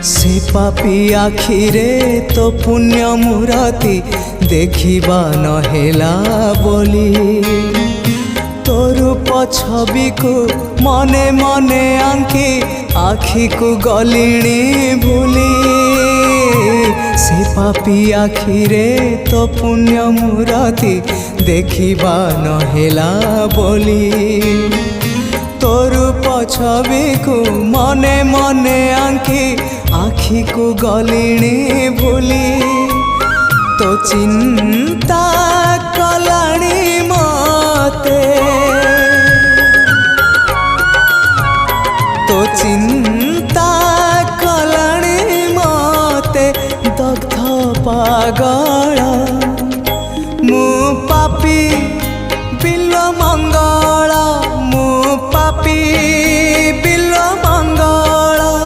से पापी आखिरे तो पुण्य मूरति देखिबा नहेला बोली तो रूप छवि को मने मने आंकी आखि को गलिणी भूली से पापी आखिरे तो पुण्य मूरति देखिबा नहेला बोली तो रूप छवि को मने मने आंकी आखि को गलिणी भूली तो चिंता कलाणी मते तो चिंता